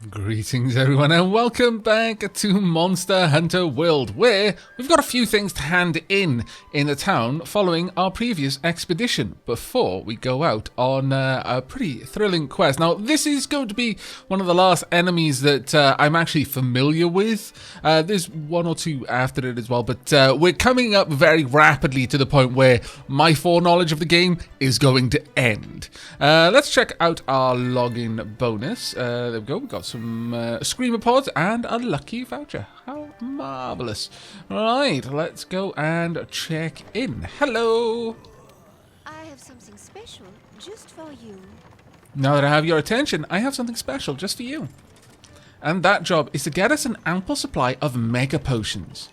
Greetings everyone and welcome back to Monster Hunter World, where we've got a few things to hand in the town following our previous expedition before we go out on a pretty thrilling quest. Now this is going to be one of the last enemies that I'm actually familiar with. There's one or two after it as well, but we're coming up very rapidly to the point where my foreknowledge of the game is going to end. Let's check out our login bonus. There we go, we've got some Screamer pods and a lucky voucher. How marvellous. Right, let's go and check in. Hello. I have something special just for you. Now that I have your attention, I have something special just for you. And that job is to get us an ample supply of mega potions.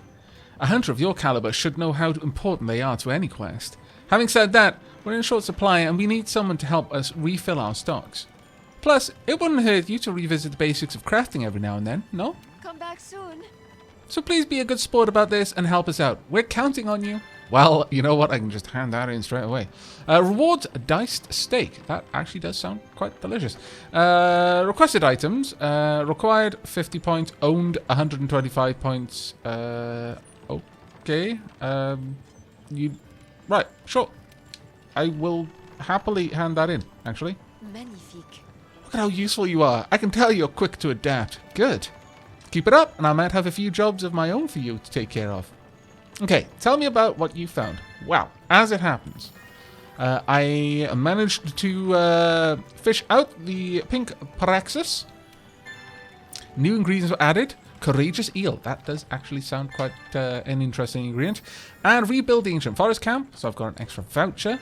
A hunter of your caliber should know how important they are to any quest. Having said that, we're in short supply and we need someone to help us refill our stocks. Plus, it wouldn't hurt you to revisit the basics of crafting every now and then, no? Come back soon. So please be a good sport about this and help us out. We're counting on you. Well, you know what? I can just hand that in straight away. Rewards diced steak. That actually does sound quite delicious. Requested items. Required 50 points. Owned 125 points. Okay. Right, sure. I will happily hand that in, actually. Magnifique. Look at how useful you are. I can tell you're quick to adapt. Good. Keep it up, and I might have a few jobs of my own for you to take care of. Okay, tell me about what you found. Well, as it happens, I managed to fish out the pink Paraxis. New ingredients were added. Courageous eel. That does actually sound quite an interesting ingredient. And rebuild the ancient forest camp. So I've got an extra voucher.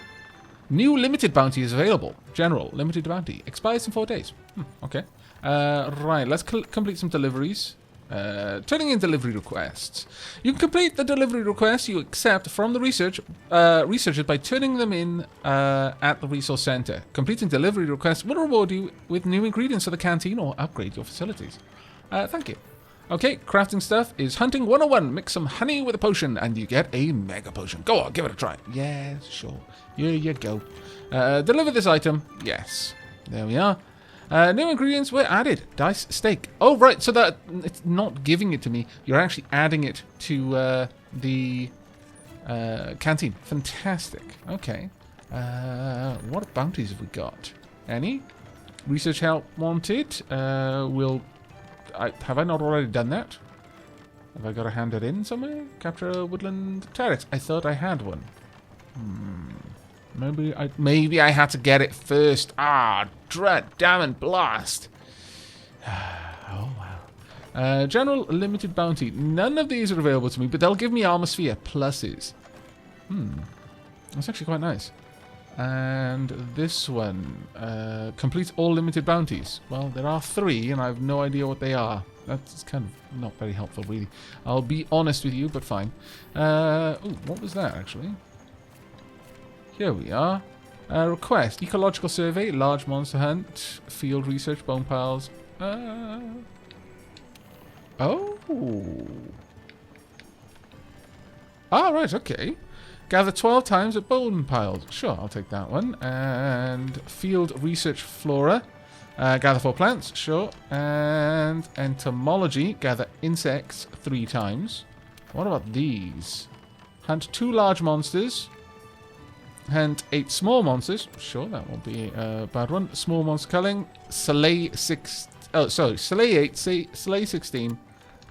New limited bounty is available. General limited bounty. Expires in 4 days. Okay. Right, let's complete some deliveries. Turning in delivery requests. You can complete the delivery requests you accept from the researchers by turning them in at the resource center. Completing delivery requests will reward you with new ingredients for the canteen or upgrade your facilities. Thank you. Okay, crafting stuff is hunting 101. Mix some honey with a potion and you get a mega potion. Go on, give it a try. Yes, sure. Here you go. Deliver this item. Yes. There we are. New ingredients were added. Diced steak. Oh, right. So that it's not giving it to me. You're actually adding it to the canteen. Fantastic. Okay. What bounties have we got? Any? Research help wanted. Have I not already done that? Have I got to hand it in somewhere? Capture a woodland T-Rex. I thought I had one. Maybe I had to get it first. Ah, dread, damn and blast. Oh, wow. General limited bounty. None of these are available to me, but they'll give me armor sphere pluses. That's actually quite nice. And this one, complete all limited bounties. Well, there are 3, and I have no idea what they are. That's kind of not very helpful, really. I'll be honest with you, but fine. Ooh, what was that, actually? Here we are. Request, ecological survey, large monster hunt, field research, bone piles. Oh. Ah, right, okay. Gather 12 times at bone piles. Sure, I'll take that one. And field research flora. Gather 4 plants. Sure. And entomology. Gather insects 3 times. What about these? Hunt 2 large monsters. Hunt 8 small monsters. Sure, that won't be a bad one. Small monster culling. Slay 6. Oh, sorry. Slay 8. Slay 16.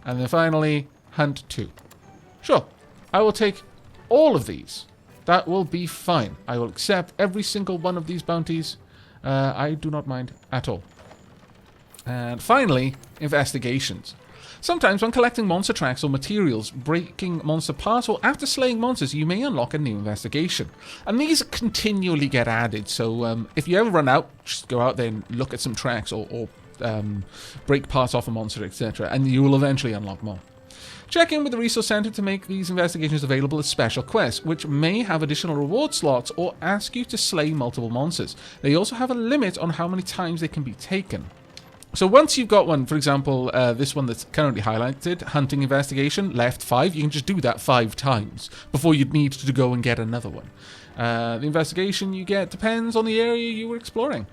And then finally, hunt 2. Sure. I will take all of these. That will be fine. I will accept every single one of these bounties. I do not mind at all. And finally, investigations. Sometimes when collecting monster tracks or materials, breaking monster parts, or after slaying monsters, you may unlock a new investigation. And these continually get added, so if you ever run out, just go out there and look at some tracks or break parts off a monster, etc. And you will eventually unlock more. Check in with the resource center to make these investigations available as special quests, which may have additional reward slots or ask you to slay multiple monsters. They also have a limit on how many times they can be taken. So once you've got one, for example, this one that's currently highlighted, Hunting Investigation, left 5, you can just do that 5 times before you'd need to go and get another one. The investigation you get depends on the area you were exploring.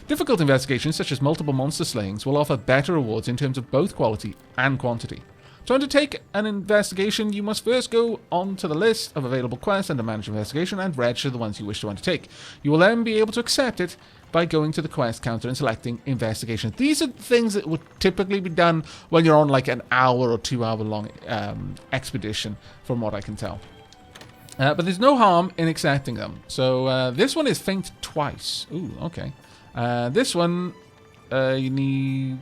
Difficult investigations, such as multiple monster slayings, will offer better rewards in terms of both quality and quantity. To undertake an investigation, you must first go onto the list of available quests under Manage Investigation and register the ones you wish to undertake. You will then be able to accept it by going to the quest counter and selecting Investigation. These are things that would typically be done when you're on like an hour or 2 hour long expedition, from what I can tell. But there's no harm in accepting them. So this one is faint twice. Ooh, okay. This one, you need...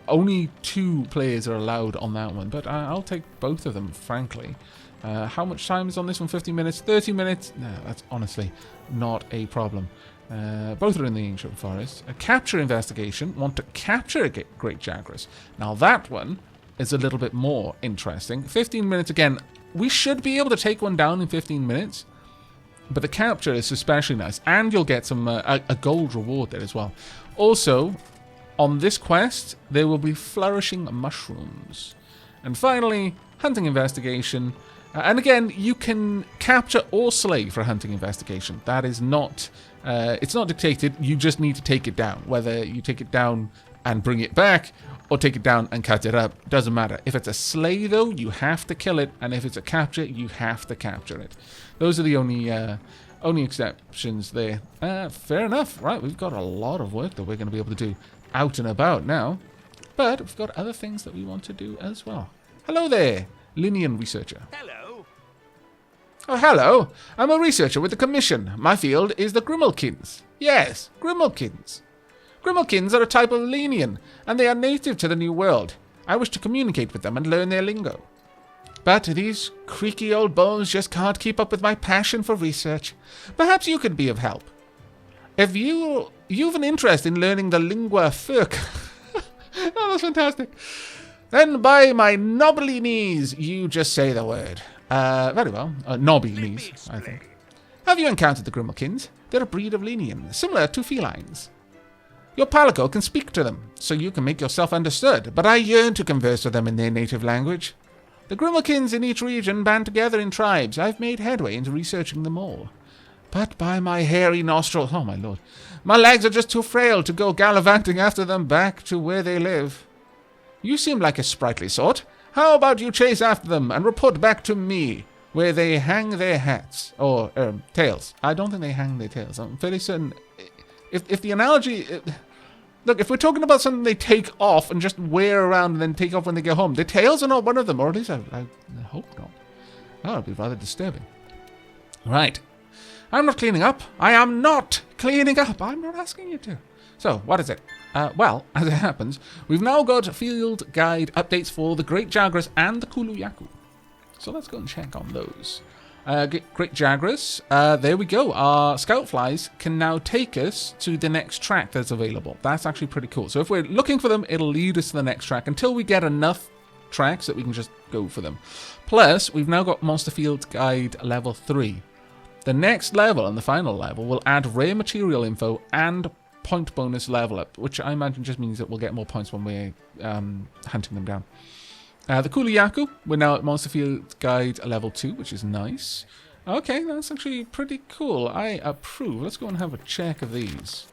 Only 2 players are allowed on that one. But I'll take both of them, frankly. How much time is on this one? 50 minutes? 30 minutes? No, that's honestly not a problem. Both are in the Ancient Forest. A capture investigation. Want to capture a Great Jaggeress. Now that one is a little bit more interesting. 15 minutes again. We should be able to take one down in 15 minutes. But the capture is especially nice. And you'll get some a gold reward there as well. Also, on this quest, there will be flourishing mushrooms. And finally, hunting investigation. And again, you can capture or slay for a hunting investigation. That is not... it's not dictated. You just need to take it down. Whether you take it down and bring it back, or take it down and cut it up, doesn't matter. If it's a slay, though, you have to kill it, and if it's a capture, you have to capture it. Those are the only exceptions there. Fair enough. Right, we've got a lot of work that we're going to be able to do out and about now, but we've got other things that we want to do as well. Hello there, Linian researcher. Hello. Oh, hello. I'm a researcher with the Commission. My field is the Grimalkins. Yes, Grimalkins. Grimalkins are a type of Lenian, and they are native to the New World. I wish to communicate with them and learn their lingo. But these creaky old bones just can't keep up with my passion for research. Perhaps you could be of help. If you've an interest in learning the lingua furca... Oh, that's fantastic. Then by my knobbly knees, you just say the word. Very well. Knobby knees, I think. Have you encountered the Grimalkins? They're a breed of Lenian, similar to felines. Your palico can speak to them, so you can make yourself understood, but I yearn to converse with them in their native language. The Grimalkins in each region band together in tribes. I've made headway into researching them all. But by my hairy nostrils, oh my lord, my legs are just too frail to go gallivanting after them back to where they live. You seem like a sprightly sort. How about you chase after them and report back to me, where they hang their hats, or tails. I don't think they hang their tails. I'm fairly certain... If the analogy... Look, if we're talking about something they take off and just wear around and then take off when they get home, their tails are not one of them, or at least I hope not. That would be rather disturbing. Right. I'm not cleaning up. I am not cleaning up. I'm not asking you to. So, what is it? Well, as it happens, we've now got field guide updates for the Great Jaggeress and the Kuluyaku. So let's go and check on those. Great Jaggeress, there we go. Our scout flies can now take us to the next track that's available. That's actually pretty cool. So if we're looking for them, it'll lead us to the next track until we get enough tracks that we can just go for them. Plus, we've now got Monster Field Guide level 3. The next level and the final level will add rare material info and point bonus level up, which I imagine just means that we'll get more points when we're hunting them down. The Kuluyaku, we're now at Monster Field Guide level 2, which is nice. Okay, that's actually pretty cool. I approve. Let's go and have a check of these.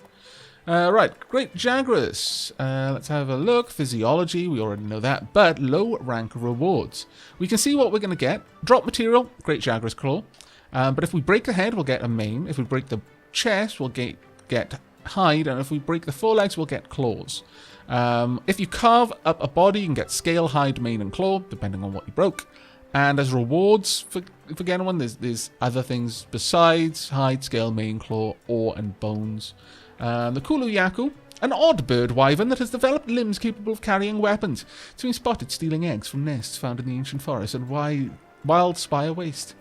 Right, Great Jaggeress. Let's have a look. Physiology, we already know that, but low rank rewards. We can see what we're going to get. Drop material, Great Jaggeress Claw. But if we break the head, we'll get a mane. If we break the chest, we'll get hide. And if we break the forelegs, we'll get claws. If you carve up a body, you can get scale, hide, mane, and claw, depending on what you broke. And as rewards for getting one, there's other things besides hide, scale, mane, claw, ore, and bones. The Kuluyaku, an odd bird wyvern that has developed limbs capable of carrying weapons. It's been spotted stealing eggs from nests found in the ancient forest and wild spire waste.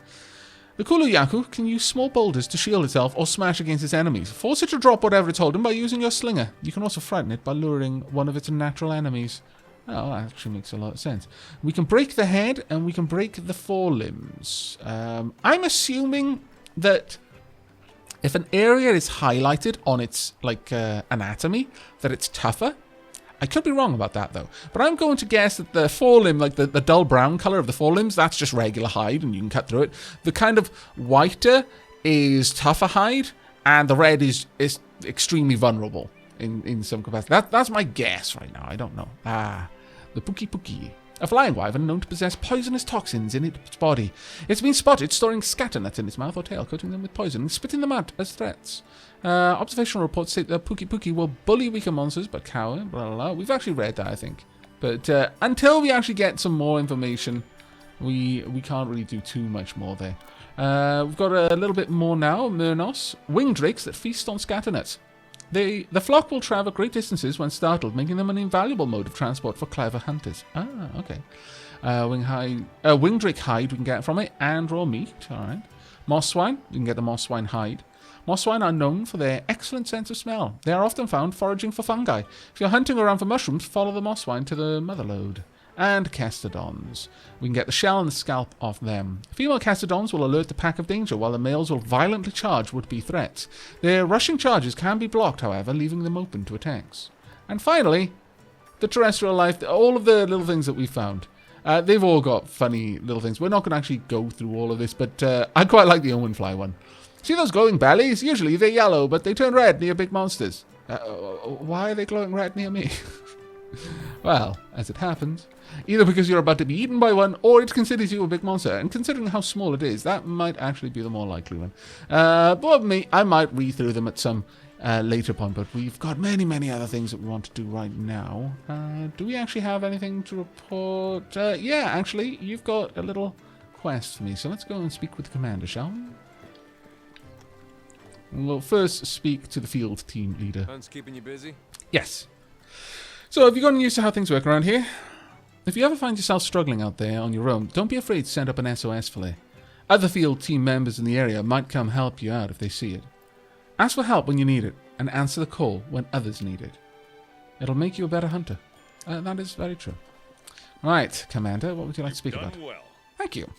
The Kuluyaku can use small boulders to shield itself or smash against its enemies. Force it to drop whatever it's holding by using your slinger. You can also frighten it by luring one of its natural enemies. Oh, that actually makes a lot of sense. We can break the head and we can break the forelimbs. I'm assuming that if an area is highlighted on its anatomy, that it's tougher. I could be wrong about that, though. But I'm going to guess that the forelimb, like the dull brown color of the forelimbs, that's just regular hide, and you can cut through it. The kind of whiter is tougher hide, and the red is extremely vulnerable in some capacity. That's my guess right now. I don't know. The Pukei-Pukei. A flying wyvern known to possess poisonous toxins in its body. It's been spotted storing scatter nuts in its mouth or tail, coating them with poison and spitting them out as threats. Observational reports state that Pukei-Pukei will bully weaker monsters but cower, blah, blah, blah. We've actually read that, I think. But until we actually get some more information, we can't really do too much more there. We've got a little bit more now. Myrnos. Winged drakes that feast on scatter nuts. The flock will travel great distances when startled, making them an invaluable mode of transport for clever hunters. Okay. Winged drake hide we can get from it, and raw meat. Alright. Moss swine, you can get the moss swine hide. Moss swine are known for their excellent sense of smell. They are often found foraging for fungi. If you're hunting around for mushrooms, follow the moss swine to the mother lode. And Castodons. We can get the shell and the scalp off them. Female Castodons will alert the pack of danger, while the males will violently charge would-be threats. Their rushing charges can be blocked, however, leaving them open to attacks. And finally, the terrestrial life, all of the little things that we found. They've all got funny little things. We're not going to actually go through all of this, but I quite like the Owenfly one. See those glowing bellies? Usually they're yellow, but they turn red near big monsters. Why are they glowing red near me? Well, as it happens, either because you're about to be eaten by one, or it considers you a big monster. And considering how small it is, that might actually be the more likely one. But me, I might read through them at some later point. But we've got many other things that we want to do right now. Do we actually have anything to report? Yeah, actually, you've got a little quest for me. So let's go and speak with the commander, shall we? We'll first speak to the field team leader. Hunt's keeping you busy? Yes. So, have you gotten used to how things work around here? If you ever find yourself struggling out there on your own, don't be afraid to send up an SOS flare. Other field team members in the area might come help you out if they see it. Ask for help when you need it, and answer the call when others need it. It'll make you a better hunter. That is very true. Right, Commander, what would you like to speak about? Well. Thank you.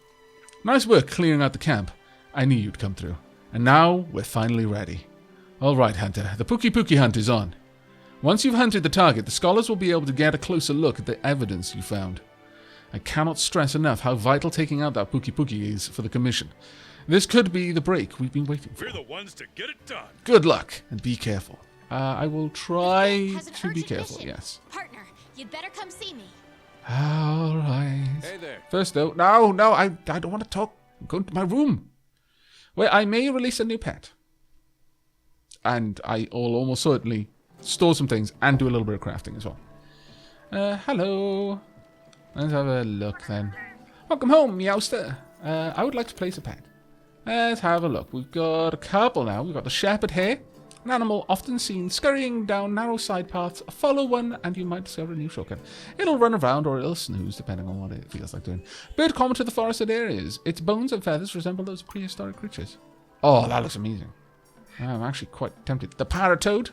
Nice work clearing out the camp. I knew you'd come through. And now, we're finally ready. Alright, Hunter, the Pukei-Pukei hunt is on. Once you've hunted the target, the scholars will be able to get a closer look at the evidence you found. I cannot stress enough how vital taking out that Pukei-Pukei is for the Commission. This could be the break we've been waiting for. We're the ones to get it done. Good luck, and be careful. I will try to be careful, mission. yes. Partner, you'd better come see me. Alright. Hey there. First though, no, I don't want to talk. I'm going to my room, where I may release a new pet. And I will almost certainly store some things and do a little bit of crafting as well. Hello. Let's have a look then. Welcome home, Meowster. I would like to place a pet. Let's have a look. We've got a couple now. We've got the shepherd here. An animal often seen scurrying down narrow side paths. Follow one and you might discover a new shortcut. It'll run around or it'll snooze depending on what it feels like doing. Bird common to the forested areas. Its bones and feathers resemble those of prehistoric creatures. Oh, that looks amazing. I'm actually quite tempted. The paratoad.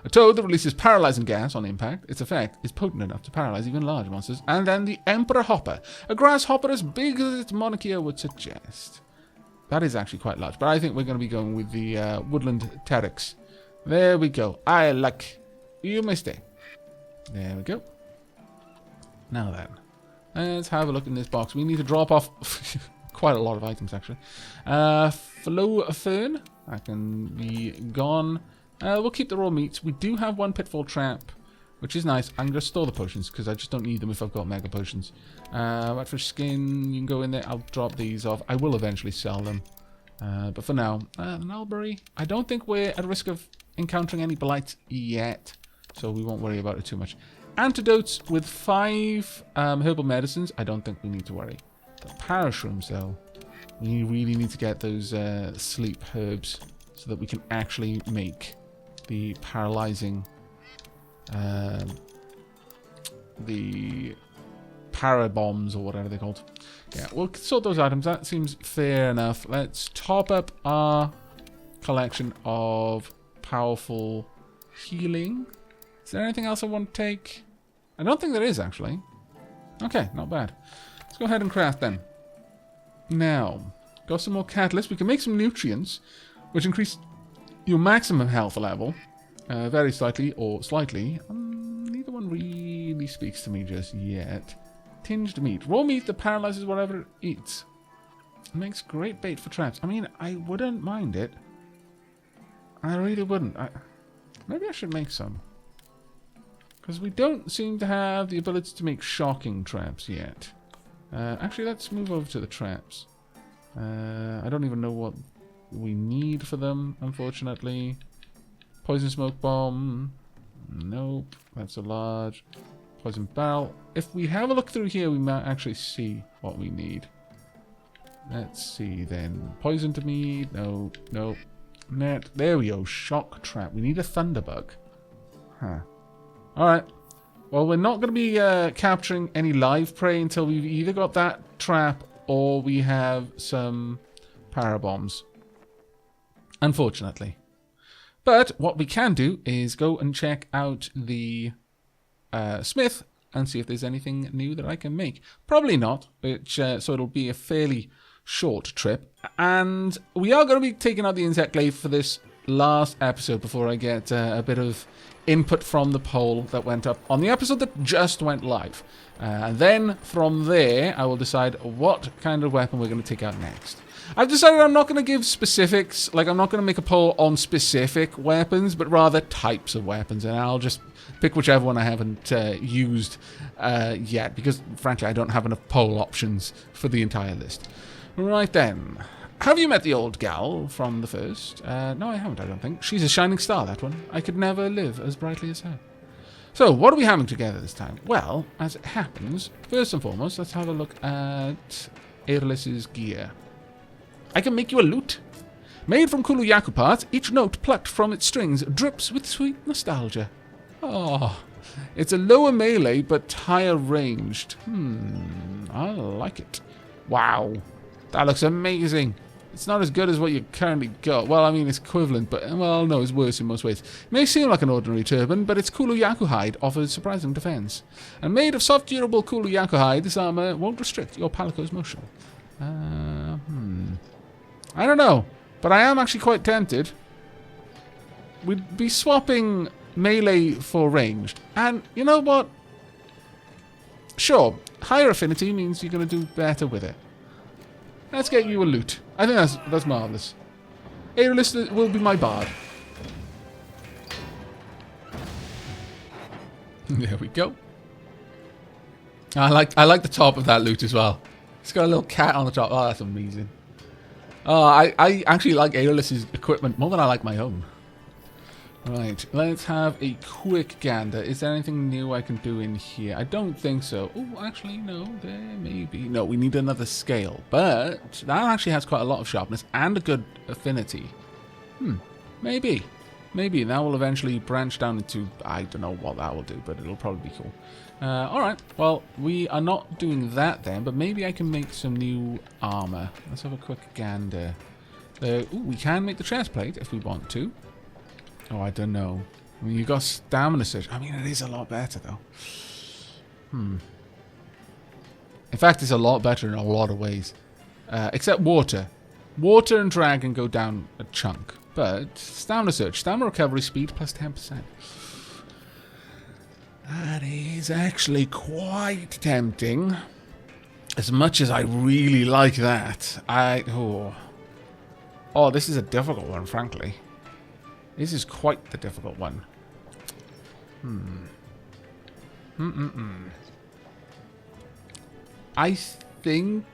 A toad that releases paralyzing gas on impact. Its effect is potent enough to paralyze even large monsters. And then the Emperor Hopper. A grasshopper as big as its monarchia would suggest. That is actually quite large. But I think we're going to be going with the woodland pteryx. There we go. I like. You may stay. There we go. Now then. Let's have a look in this box. We need to drop off quite a lot of items, actually. Flow fern. That can be gone. We'll keep the raw meats. We do have one pitfall trap, which is nice. I'm going to store the potions because I just don't need them if I've got mega potions. Whitefish skin, you can go in there. I'll drop these off. I will eventually sell them. But for now, Nulberry. I don't think we're at risk of encountering any blights yet, so we won't worry about it too much. Antidotes with 5 herbal medicines. I don't think we need to worry. The parashrooms, though. We really need to get those sleep herbs so that we can actually make the paralyzing, the parabombs or whatever they're called. Yeah, we'll sort those items. That seems fair enough. Let's top up our collection of powerful healing. Is there anything else I want to take? I don't think there is, actually. Okay, not bad. Let's go ahead and craft then. Now, got some more catalysts. We can make some nutrients, which increase your maximum health level very slightly or slightly. Neither one really speaks to me just yet. Tinged meat. Raw meat that paralyzes whatever it eats. It makes great bait for traps. I mean, I wouldn't mind it. I really wouldn't. Maybe I should make some. Because we don't seem to have the ability to make shocking traps yet. Actually, let's move over to the traps. I don't even know what we need for them, unfortunately. Poison smoke bomb. Nope. That's a large. Poison barrel. If we have a look through here, we might actually see what we need. Let's see then. Poison to meat. No. Nope. Net. There we go. Shock trap. We need a thunderbug. Huh. Alright. Well, we're not going to be capturing any live prey until we've either got that trap or we have some parabombs. Unfortunately. But what we can do is go and check out the smith and see if there's anything new that I can make. Probably not, but, so it'll be a fairly short trip. And we are going to be taking out the insect glaive for this last episode before I get a bit of input from the poll that went up on the episode that just went live. And then from there, I will decide what kind of weapon we're going to take out next. I've decided I'm not going to give specifics, like I'm not going to make a poll on specific weapons, but rather types of weapons, and I'll just pick whichever one I haven't used yet, because frankly I don't have enough poll options for the entire list. Right then, have you met the old gal from the first? No, I haven't, I don't think. She's a shining star, that one. I could never live as brightly as her. So, what are we having together this time? Well, as it happens, first and foremost, let's have a look at Aerolis's gear. I can make you a lute. Made from Kuluyaku parts, each note plucked from its strings drips with sweet nostalgia. Oh, it's a lower melee but higher ranged. I like it. Wow, that looks amazing. It's not as good as what you currently got. Well, I mean, it's equivalent, but, well, no, it's worse in most ways. It may seem like an ordinary turban, but its Kuluyaku hide offers surprising defense. And made of soft, durable Kuluyaku hide, this armor won't restrict your palico's motion. I don't know, but I am actually quite tempted. We'd be swapping melee for ranged. And you know what? Sure, higher affinity means you're going to do better with it. Let's get you a lute. I think that's marvellous. Aerolis will be my bard. There we go. I like the top of that lute as well. It's got a little cat on the top. Oh, that's amazing. Oh, I actually like Aerolis's equipment more than I like my own. Right, let's have a quick gander. Is there anything new I can do in here? I don't think so. Oh, actually, no, there may be. No, we need another scale. But that actually has quite a lot of sharpness and a good affinity. Maybe. Maybe that will eventually branch down into, I don't know what that will do, but it'll probably be cool. Alright, well, we are not doing that then, but maybe I can make some new armor. Let's have a quick gander. Ooh, we can make the chest plate if we want to. Oh, I don't know. I mean, you've got stamina surge. I mean, it is a lot better, though. In fact, it's a lot better in a lot of ways. Except water. Water and dragon go down a chunk. But stamina surge. Stamina recovery speed plus 10%. That is actually quite tempting. As much as I really like that. Oh, this is a difficult one, frankly. This is quite the difficult one. I think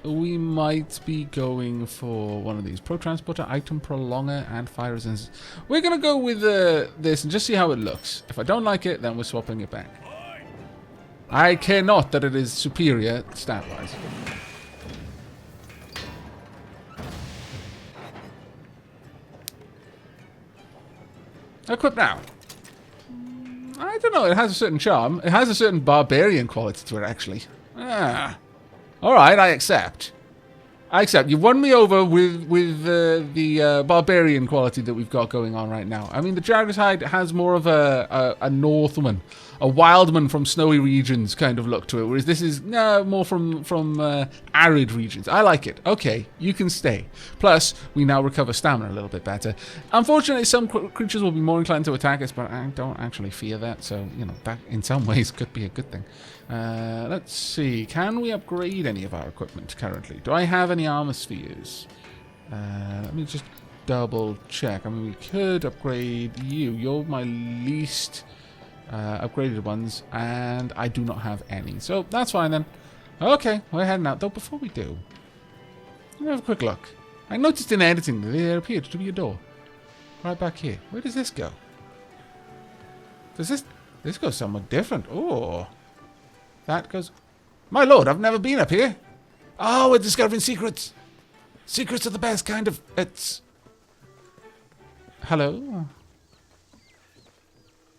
we might be going for one of these. Pro Transporter, Item Prolonger, and Fire Resistance. We're going to go with this and just see how it looks. If I don't like it, then we're swapping it back. I care not that it is superior stat-wise. Equip now. I don't know, it has a certain charm. It has a certain barbarian quality to it, actually. Alright, I accept. I accept. You've won me over with the barbarian quality that we've got going on right now. I mean, the Jagger's hide has more of a Northman wildman from snowy regions kind of look to it, whereas this is more from arid regions. I like it. Okay, you can stay. Plus, we now recover stamina a little bit better. Unfortunately, some creatures will be more inclined to attack us, but I don't actually fear that, so, you know, that in some ways could be a good thing. Let's see. Can we upgrade any of our equipment currently? Do I have any armor spheres? Let me just double check. I mean, we could upgrade you. You're my least upgraded ones, and I do not have any. So that's fine then. Okay, we're heading out. Though before we do, let me have a quick look. I noticed in editing that there appeared to be a door right back here. Where does this go? Does this goes somewhere different? Oh, that goes. My lord, I've never been up here. Oh, we're discovering secrets. Secrets are the best kind of. It's. Hello?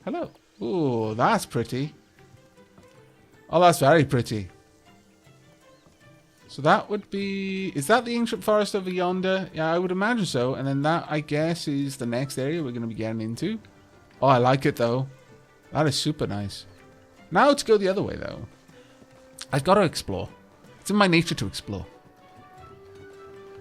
Hello. Ooh, that's pretty. Oh, that's very pretty. So that would be... Is that the ancient forest over yonder? Yeah, I would imagine so. And then that, I guess, is the next area we're going to be getting into. Oh, I like it, though. That is super nice. Now to go the other way, though. I've got to explore. It's in my nature to explore.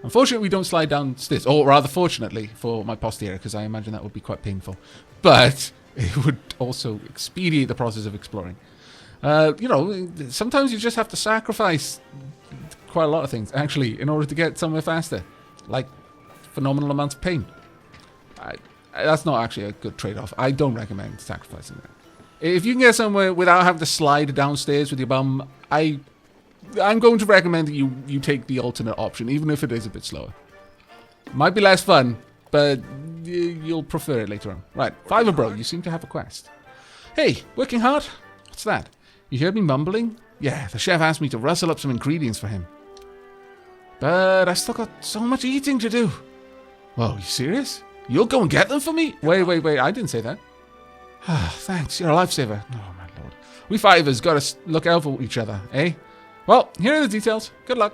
Unfortunately, we don't slide downstairs. Or rather, fortunately, for my posterior, because I imagine that would be quite painful. But it would also expedite the process of exploring. You know, sometimes you just have to sacrifice quite a lot of things, actually, in order to get somewhere faster. Like, phenomenal amounts of pain. That's not actually a good trade-off. I don't recommend sacrificing that. If you can get somewhere without having to slide downstairs with your bum, I'm going to recommend that you take the alternate option, even if it is a bit slower. Might be less fun, but you'll prefer it later on. Right, Fiverr Bro, you seem to have a quest. Hey, working hard? What's that? You heard me mumbling? Yeah, the chef asked me to rustle up some ingredients for him. But I still got so much eating to do. Whoa, you serious? You'll go and get them for me? Wait, I didn't say that. Thanks, you're a lifesaver. Oh, my lord. We Fivers gotta look out for each other, eh? Well, here are the details. Good luck.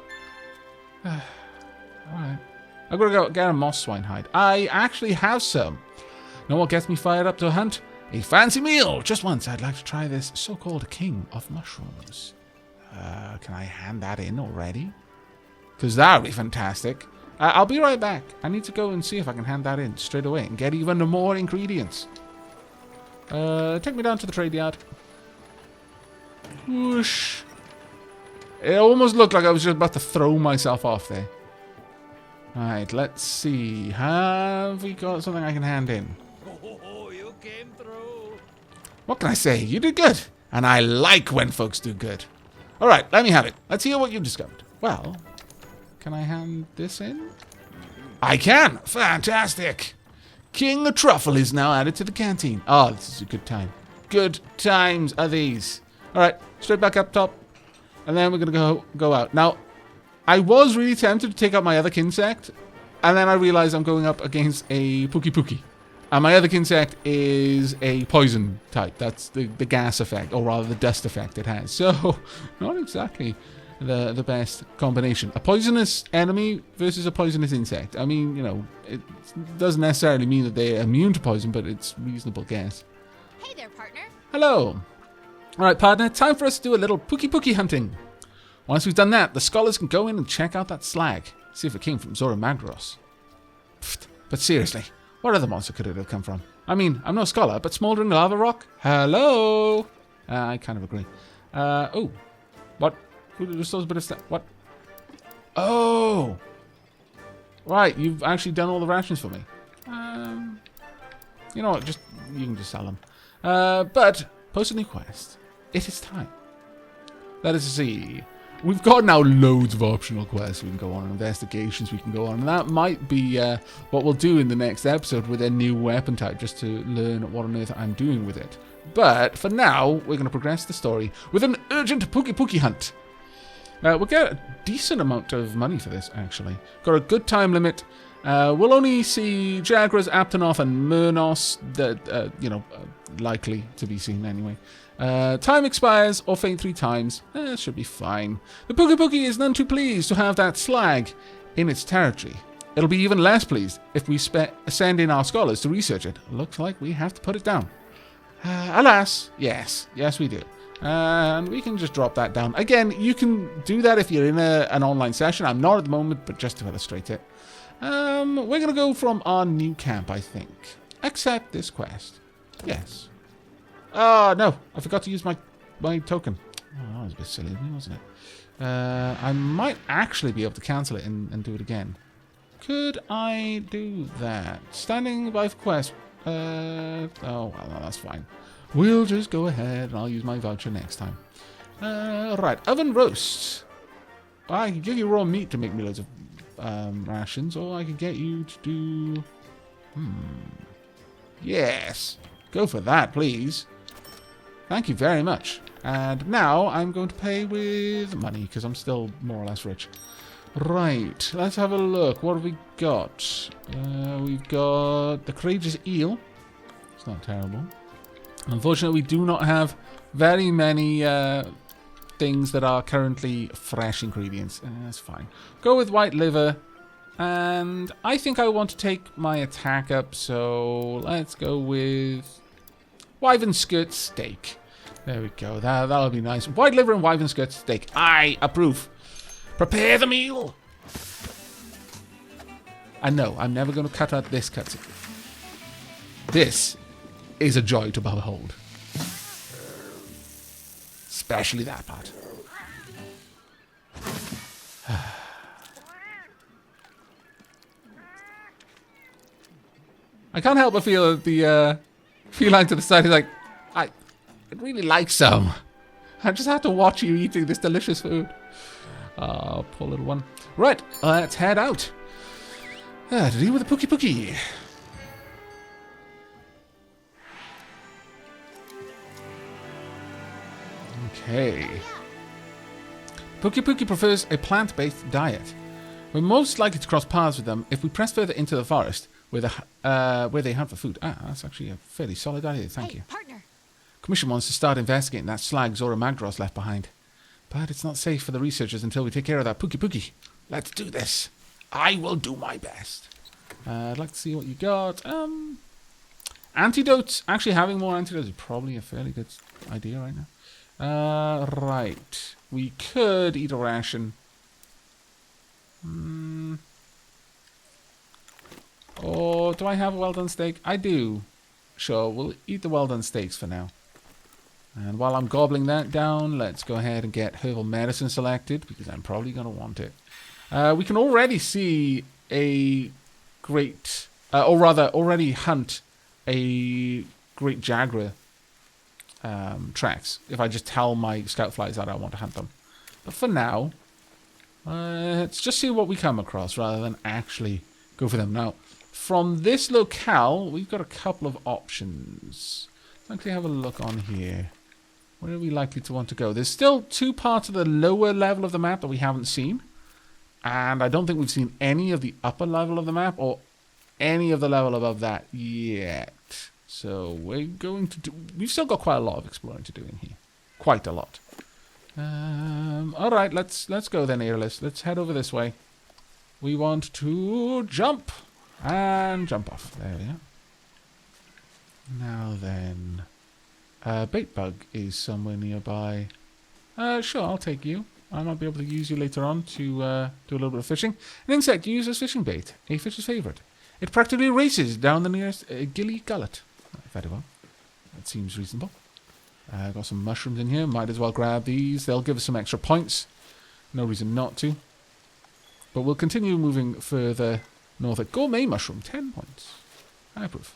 Alright. I've got to go get a moss swine hide. I actually have some. Know what gets me fired up to a hunt? A fancy meal! Just once, I'd like to try this so-called king of mushrooms. Can I hand that in already? Because that would be fantastic. I'll be right back. I need to go and see if I can hand that in straight away and get even more ingredients. Take me down to the trade yard. Whoosh. It almost looked like I was just about to throw myself off there. Alright, let's see. Have we got something I can hand in? Oh, you came through. What can I say? You did good. And I like when folks do good. Alright, let me have it. Let's hear what you discovered. Well, can I hand this in? I can! Fantastic! King of Truffle is now added to the canteen. Oh, this is a good time. Good times are these. Alright, straight back up top. And then we're going to go out. Now, I was really tempted to take out my other Kinsect. And then I realized I'm going up against a Pukei-Pukei. And my other Kinsect is a poison type. That's the gas effect, or rather the dust effect it has. So, not exactly the best combination. A poisonous enemy versus a poisonous insect. I mean, you know, it doesn't necessarily mean that they're immune to poison, but it's reasonable guess. Hey there, partner. Hello. Alright, partner, time for us to do a little Pukei-Pukei hunting. Once we've done that, the scholars can go in and check out that slag. See if it came from Zora Magdaros. Pfft, but seriously, what other monster could it have come from? I mean, I'm no scholar, but smoldering lava rock? Hello? I kind of agree. Oh. What? Who just those bit of stuff? What? Oh! Right, you've actually done all the rations for me. You know what, you can just sell them. But, post a new quest. It is time. Let us see. We've got now loads of optional quests we can go on, investigations we can go on, and that might be what we'll do in the next episode with a new weapon type, just to learn what on earth I'm doing with it. But for now, we're going to progress the story with an urgent Pukei-Pukei hunt. We'll get a decent amount of money for this, actually. Got a good time limit. We'll only see Jagras, Aptonoth, and Murnos, that, likely to be seen anyway. Time expires or faint 3 times. Should be fine. The Pukei-Pukei is none too pleased to have that slag in its territory. It'll be even less pleased if we send in our scholars to research it. Looks like we have to put it down. Alas, yes. Yes, we do. And we can just drop that down. Again, you can do that if you're in an online session. I'm not at the moment, but just to illustrate it. We're going to go from our new camp, I think. Accept this quest. Yes. Oh, no. I forgot to use my token. Oh, that was a bit silly, wasn't it? I might actually be able to cancel it and do it again. Could I do that? Standing by for quest. Oh, well, no, that's fine. We'll just go ahead and I'll use my voucher next time. Right, oven roast. I can give you raw meat to make me loads of rations, or I could get you to do... Yes. Go for that, please. Thank you very much. And now I'm going to pay with money, because I'm still more or less rich. Right, let's have a look. What have we got? We've got the courageous eel. It's not terrible. Unfortunately, we do not have very many things that are currently fresh ingredients. That's fine. Go with white liver. And I think I want to take my attack up, so let's go with wyvern skirt steak. There we go. That'll be nice. White liver and wyvern skirt steak. I approve. Prepare the meal. And no, I'm never going to cut out this cutscene. This is a joy to behold. Especially that part. I can't help but feel that the feline to the side is like, I'd really like some. I just have to watch you eating this delicious food. Oh, poor little one. Right, let's head out. To deal with the Pukei-Pukei. Okay. Pukei-Pukei prefers a plant-based diet. We're most likely to cross paths with them if we press further into the forest where they hunt for food. That's actually a fairly solid idea, thank you. Partner. Commission wants to start investigating that slag Zora Magdaros left behind. But it's not safe for the researchers until we take care of that Pukei-Pukei. Let's do this. I will do my best. I'd like to see what you got. Antidotes. Actually, having more antidotes is probably a fairly good idea right now. Right. We could eat a ration. Or do I have a well-done steak? I do. Sure, we'll eat the well-done steaks for now. And while I'm gobbling that down, let's go ahead and get herbal medicine selected, because I'm probably going to want it. We can already see a great... or rather, already hunt a great Jagger tracks, if I just tell my scout flies that I want to hunt them. But for now, let's just see what we come across, rather than actually go for them. Now, from this locale, we've got a couple of options. Let's actually have a look on here. Where are we likely to want to go? There's still two parts of the lower level of the map that we haven't seen. And I don't think we've seen any of the upper level of the map or any of the level above that yet. So we're going to do... We've still got quite a lot of exploring to do in here. Quite a lot. Alright, let's go then, Airless. Let's head over this way. We want to jump. And jump off. There we are. Now then... bait bug is somewhere nearby. Sure, I'll take you. I might be able to use you later on to do a little bit of fishing. An insect used as fishing bait. A fisher's favourite. It practically races down the nearest gilly gullet. Very well. That seems reasonable. Got some mushrooms in here. Might as well grab these. They'll give us some extra points. No reason not to. But we'll continue moving further north. A gourmet mushroom, 10 points. I approve.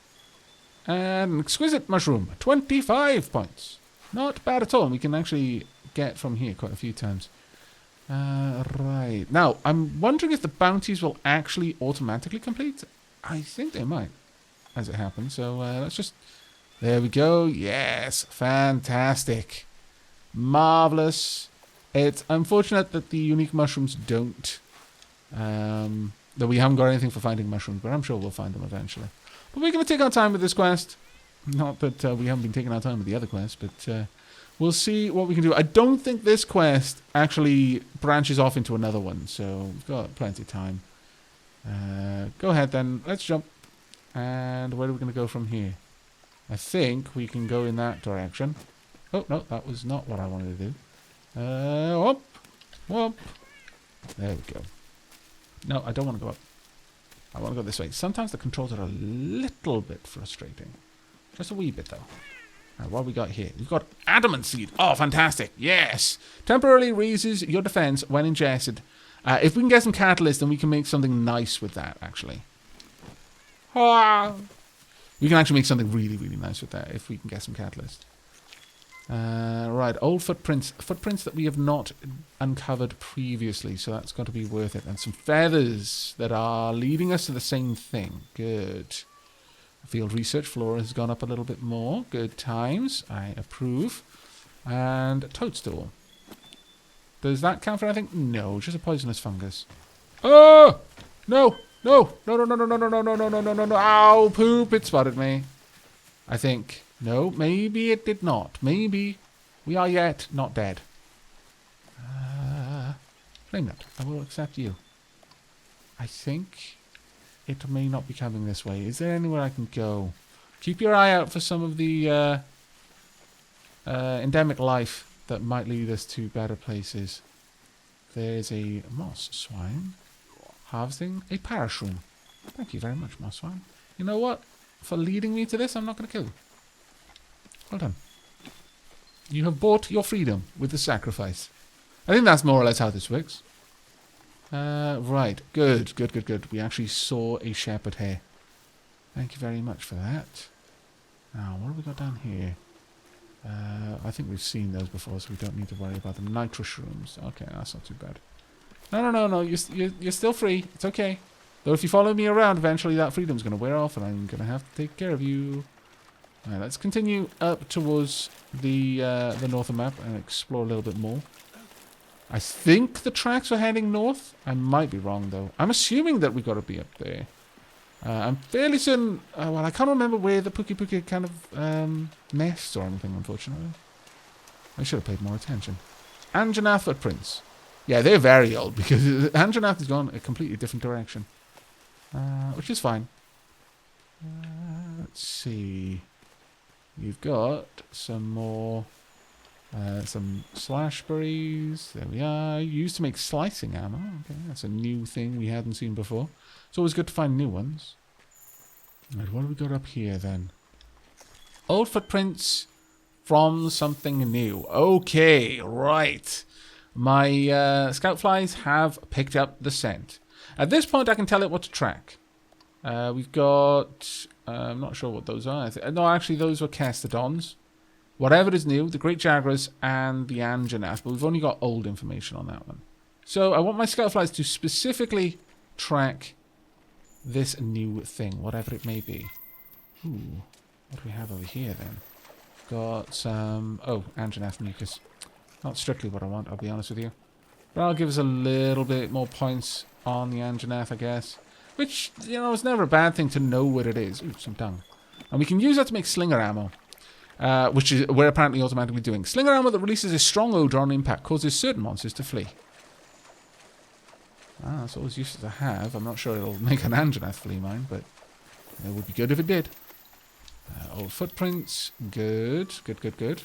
And an exquisite mushroom, 25 points. Not bad at all. And we can actually get from here quite a few times. Right. Now, I'm wondering if the bounties will actually automatically complete. I think they might, as it happens. So let's just... There we go. Yes. Fantastic. Marvellous. It's unfortunate that the unique mushrooms don't. That we haven't got anything for finding mushrooms, but I'm sure we'll find them eventually. But we're going to take our time with this quest. Not that we haven't been taking our time with the other quest, but we'll see what we can do. I don't think this quest actually branches off into another one, so we've got plenty of time. Go ahead then. Let's jump. And where are we going to go from here? I think we can go in that direction. Oh, no, that was not what I wanted to do. Whoop. Whoop. There we go. No, I don't want to go up. I want to go this way. Sometimes the controls are a little bit frustrating. Just a wee bit, though. Right, what have we got here? We've got adamant seed. Oh, fantastic. Yes. Temporarily raises your defense when ingested. If we can get some catalyst, then we can make something nice with that, actually. Ah. We can actually make something really, really nice with that if we can get some catalyst. Right, old footprints. Footprints that we have not uncovered previously, so that's got to be worth it. And some feathers that are leading us to the same thing. Good. Field research flora has gone up a little bit more. Good times. I approve. And toadstool. Does that count for anything? No, just a poisonous fungus. Oh! No! No! No, no, no, no, no, no, no, no, no, no, no, no, no. Ow, poop, it spotted me. I think. No, maybe it did not. Maybe we are yet not dead. Flame nut, I will accept you. I think it may not be coming this way. Is there anywhere I can go? Keep your eye out for some of the endemic life that might lead us to better places. There's a moss swine harvesting a parashroom. Thank you very much, moss swine. You know what? For leading me to this, I'm not going to kill you. Well done. You have bought your freedom with the sacrifice. I think that's more or less how this works. Right. Good, good, good, good. We actually saw a shepherd hare. Thank you very much for that. Now, what have we got down here? I think we've seen those before, so we don't need to worry about them. Nitro shrooms. Okay, that's not too bad. No, no, no, no. You're still free. It's okay. Though if you follow me around, eventually that freedom's going to wear off, and I'm going to have to take care of you. Alright, let's continue up towards the northern map and explore a little bit more. I think the tracks are heading north. I might be wrong, though. I'm assuming that we've got to be up there. I'm fairly certain... well, I can't remember where the Pukei-Pukei kind of nests or anything, unfortunately. I should have paid more attention. Anjanath footprints. Yeah, they're very old, because Anjanath has gone a completely different direction. Which is fine. Let's see... You've got some more, some slash berries. There we are. Used to make slicing ammo. Okay, that's a new thing we hadn't seen before. It's always good to find new ones. Right, what have we got up here then? Old footprints from something new. Okay, right. My scout flies have picked up the scent. At this point, I can tell it what to track. We've got... I'm not sure what those are. No, actually, those were Castodons. Whatever is new, the Great Jaggers and the Anjanath, but we've only got old information on that one. So I want my scoutflies to specifically track this new thing, whatever it may be. Ooh, what do we have over here then? Got some... Oh, Anjanath mucus. Not strictly what I want, I'll be honest with you. But I'll give us a little bit more points on the Anjanath, I guess. Which, you know, is never a bad thing to know what it is. Ooh, some dung. And we can use that to make Slinger Ammo. Which is we're apparently automatically doing. Slinger Ammo that releases a strong odor on impact causes certain monsters to flee. Ah, that's always useful to have. I'm not sure it'll make an Anjanath flee mine, but it would be good if it did. Old footprints. Good. Good, good, good.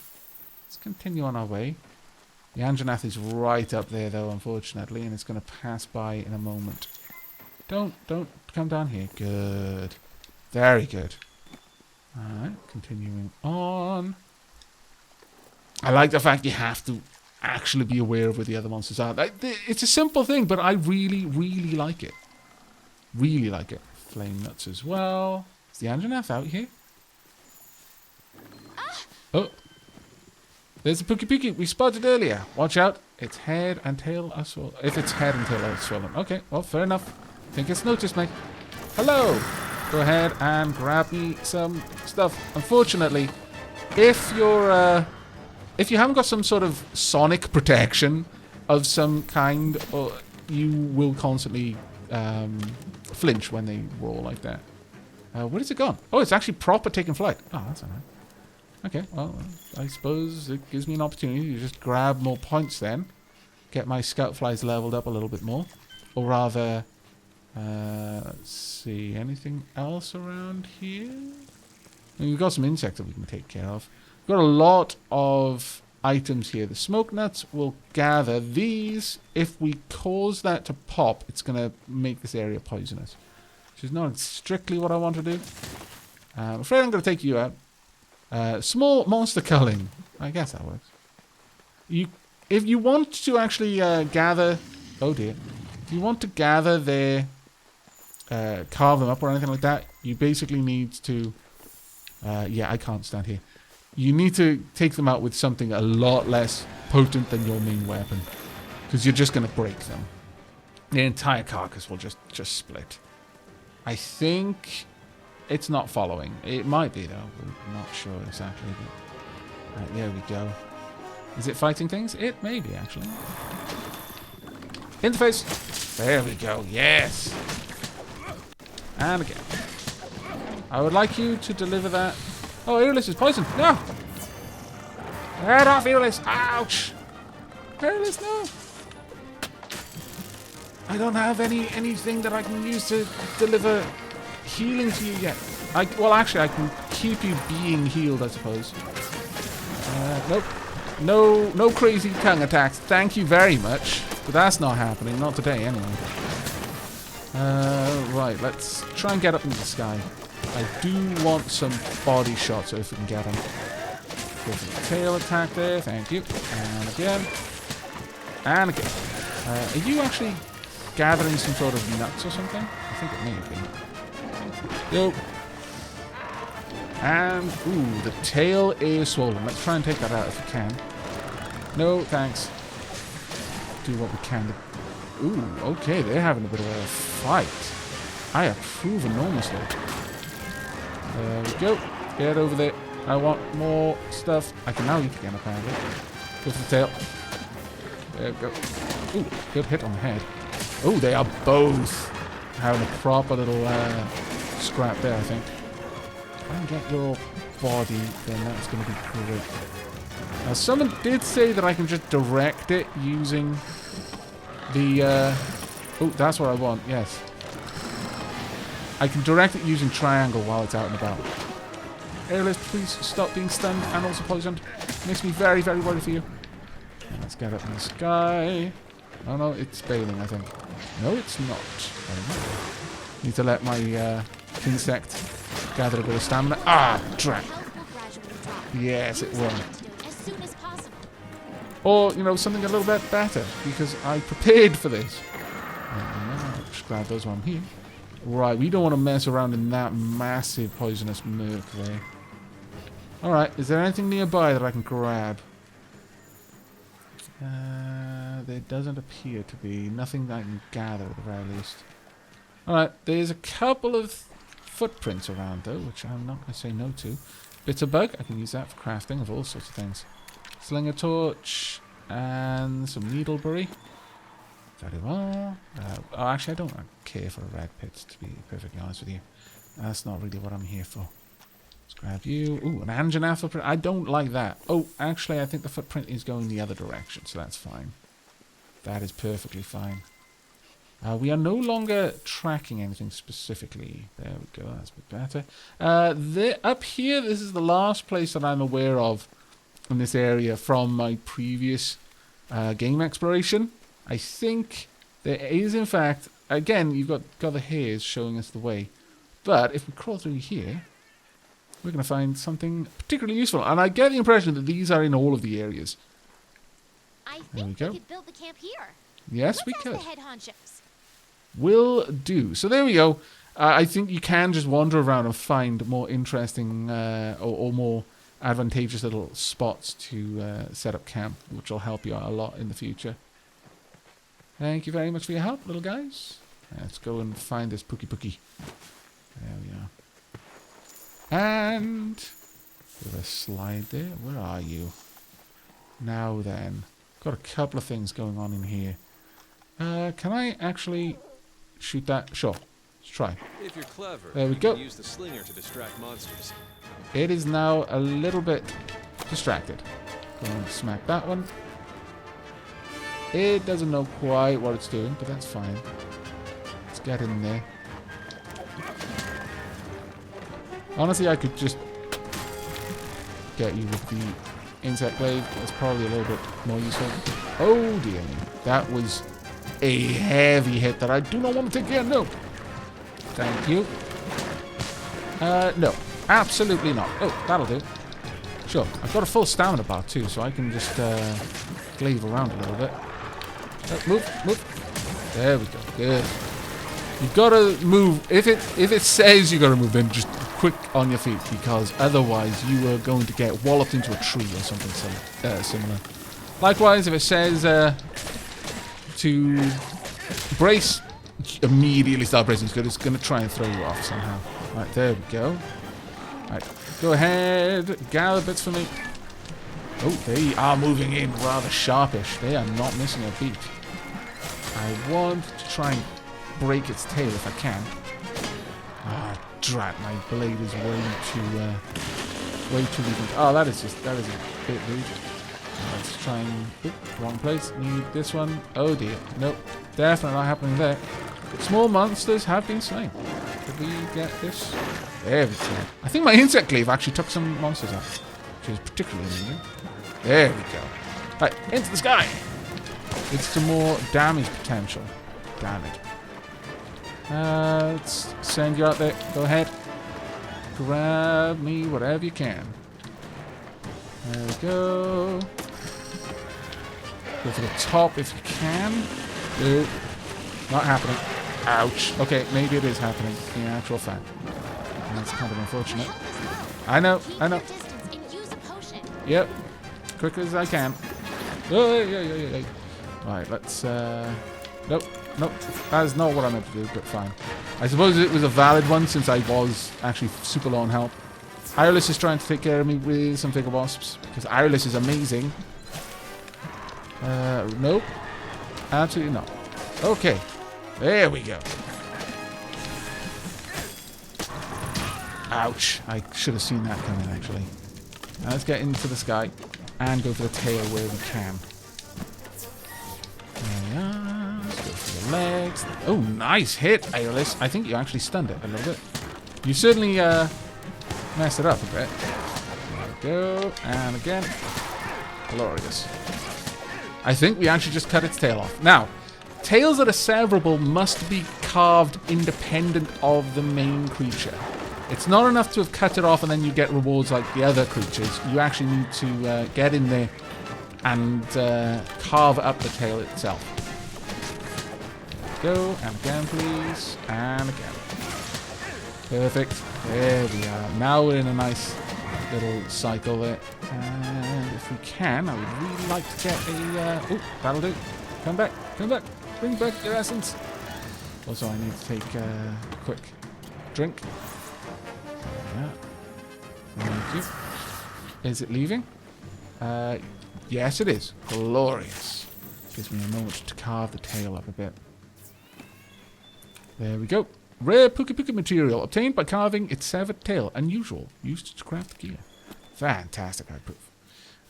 Let's continue on our way. The Anjanath is right up there, though, unfortunately, and it's going to pass by in a moment. Don't come down here. Good. Very good. Alright, continuing on. I like the fact you have to actually be aware of where the other monsters are. It's a simple thing, but I really, really like it. Really like it. Flame nuts as well. Is the Anjanath out here? Oh. There's a Pukei-Pukei we spotted earlier. Watch out. Its head and tail are swollen. If its head and tail are swollen. Okay, well, fair enough. Think it's noticed me. Hello. Go ahead and grab me some stuff. Unfortunately, if you're if you haven't got some sort of sonic protection of some kind, you will constantly flinch when they roar like that. Where has it gone? Oh, it's actually proper taking flight. Oh, that's alright. Okay, well, I suppose it gives me an opportunity to just grab more points then. Get my scout flies leveled up a little bit more. Or rather... let's see, anything else around here? And we've got some insects that we can take care of. We've got a lot of items here. The smoke nuts will gather. These, if we cause that to pop, it's going to make this area poisonous. Which is not strictly what I want to do. I'm afraid I'm going to take you out. Small monster culling. I guess that works. If you want to actually gather... Oh dear. If you want to gather their... carve them up or anything like that, you basically need to... yeah, I can't stand here. You need to take them out with something a lot less potent than your main weapon. Because you're just going to break them. The entire carcass will just split. I think it's not following. It might be, though. I'm not sure exactly. But... Right, there we go. Is it fighting things? It may be, actually. In the face. There we go. Yes. And again. I would like you to deliver that. Oh, Earless is poisoned. No! Head off, Earless. Ouch! Earless, no! I don't have anything that I can use to deliver healing to you yet. Well, actually, I can keep you being healed, I suppose. Nope. No crazy tongue attacks. Thank you very much. But that's not happening. Not today, anyway. Right, let's try and get up into the sky. I do want some body shots, so if we can get them. Go for the tail attack there. Thank you. And again. And again. Are you actually gathering some sort of nuts or something? I think it may have been. Yo. And, ooh, the tail is swollen. Let's try and take that out if we can. No, thanks. Do what we can. Ooh, okay, they're having a bit of a fight. I approve enormously. There we go. Get over there. I want more stuff. I can now eat again, apparently. Go for the tail. There we go. Ooh, good hit on the head. Oh, they are both having a proper little scrap there, I think. If I can get your body, then that's going to be great. Now, someone did say that I can just direct it using the... oh, that's what I want, yes. I can direct it using triangle while it's out and about. Airless, please stop being stunned and also poisoned. Makes me very, very worried for you. Let's get up in the sky. Oh no, it's bailing, I think. No, it's not. Need to let my insect gather a bit of stamina. Ah, drat. Yes, it will. Or, you know, something a little bit better, because I prepared for this. Just grab those while I'm here. Right, we don't want to mess around in that massive poisonous murk there. Alright, is there anything nearby that I can grab? There doesn't appear to be. Nothing that I can gather at the very least. Alright, there's a couple of footprints around though, which I'm not going to say no to. Bitter bug, I can use that for crafting of all sorts of things. Slinger torch and some needleberry. Very well. Oh, actually, I don't care for a red pit, to be perfectly honest with you. That's not really what I'm here for. Let's grab you. Ooh, an Anjanath footprint. I don't like that. Oh, actually, I think the footprint is going the other direction, so that's fine. That is perfectly fine. We are no longer tracking anything specifically. There we go. That's a bit better. Up here, this is the last place that I'm aware of in this area from my previous game exploration. I think there is, in fact, again, you've got the hairs showing us the way. But if we crawl through here, we're going to find something particularly useful. And I get the impression that these are in all of the areas. I think we could build the camp here. Yes, we could. The head honchos. Will do. So there we go. I think you can just wander around and find more interesting or more advantageous little spots to set up camp, which will help you out a lot in the future. Thank you very much for your help, little guys. Let's go and find this Pukei-Pukei. There we are. And with a slide there. Where are you? Now then. Got a couple of things going on in here. Can I actually shoot that? Sure. Let's try. If you're clever, there we go. You can use the slinger to distract monsters. It is now a little bit distracted. Go and smack that one. It doesn't know quite what it's doing, but that's fine. Let's get in there. Honestly, I could just get you with the insect glaive. That's probably a little bit more useful. Oh dear me. That was a heavy hit that I do not want to take care. No. Thank you. No. Absolutely not. Oh, that'll do. Sure. I've got a full stamina bar too, so I can just glaive around a little bit. Move. There we go. Good. You've got to move. If it says you got to move, then just quick on your feet, because otherwise you are going to get walloped into a tree or something similar. Likewise, if it says to brace, immediately start bracing. It's going to try and throw you off somehow. Right, there we go. Right, go ahead, gather bits for me. Oh, they are moving in rather sharpish. They are not missing a beat. I want to try and break its tail if I can. Ah, drat! My blade is way too weak. Oh, that is a bit rude. Let's try and... Oop, wrong place. Need this one. Oh dear. Nope. Definitely not happening there. Small monsters have been slain. Did we get this? There we go. I think my insect glaive actually took some monsters out, which is particularly amazing. There we go. Right, into the sky. It's some more damage potential. Damn it. Let's send you out there. Go ahead. Grab me whatever you can. There we go. Go for the top if you can. Nope. Not happening. Ouch. Okay, maybe it is happening in actual fact. That's kind of unfortunate. I know. Yep. Quick as I can. Oh, yeah. Right, let's... Nope. That is not what I meant to do, but fine. I suppose it was a valid one since I was actually super low on health. Ireless is trying to take care of me with some figure wasps, because Ireless is amazing. Nope. Absolutely not. Okay. There we go. Ouch. I should have seen that coming, actually. Now let's get into the sky and go for the tail where we can. There we are. Let's go for the legs. Oh, nice hit, Aeolus. I think you actually stunned it a little bit. You certainly messed it up a bit. There we go. And again. Glorious. I think we actually just cut its tail off. Now, tails that are severable must be carved independent of the main creature. It's not enough to have cut it off and then you get rewards like the other creatures. You actually need to get in there and carve up the tail itself. There we go. And again, please. And again. Perfect. There we are. Now we're in a nice little cycle there. And if we can, I would really like to get a... oh, that'll do. Come back. Bring back your essence. Also, I need to take a quick drink. There we are. Thank you. Is it leaving? Yes, it is. Glorious. Gives me a moment to carve the tail up a bit. There we go. Rare Pukei-Pukei material obtained by carving its severed tail. Unusual. Used to craft gear. Fantastic, I prove.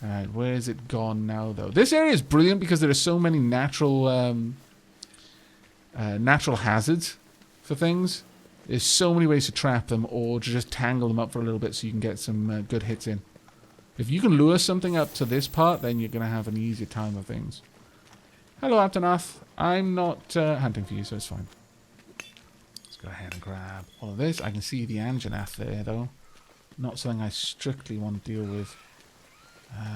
Alright, where is it gone now, though? This area is brilliant because there are so many natural natural hazards for things. There's so many ways to trap them or to just tangle them up for a little bit so you can get some good hits in. If you can lure something up to this part, then you're going to have an easier time of things. Hello, Aptonath. I'm not hunting for you, so it's fine. Let's go ahead and grab all of this. I can see the Anjanath there, though. Not something I strictly want to deal with.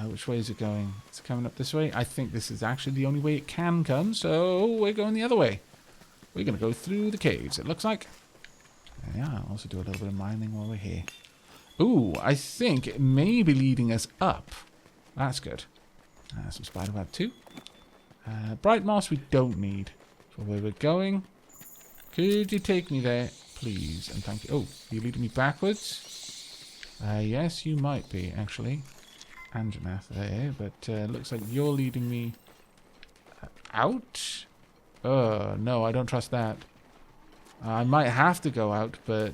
Which way is it going? It's coming up this way. I think this is actually the only way it can come, so we're going the other way. We're going to go through the caves, it looks like. Yeah, I'll also do a little bit of mining while we're here. Ooh, I think it may be leading us up. That's good. Some spiderweb too. Bright moss we don't need. For where we're going. Could you take me there, please? And thank you. Oh, you're leading me backwards? Yes, you might be, actually. Anjanath there, but looks like you're leading me out? No, I don't trust that. I might have to go out, but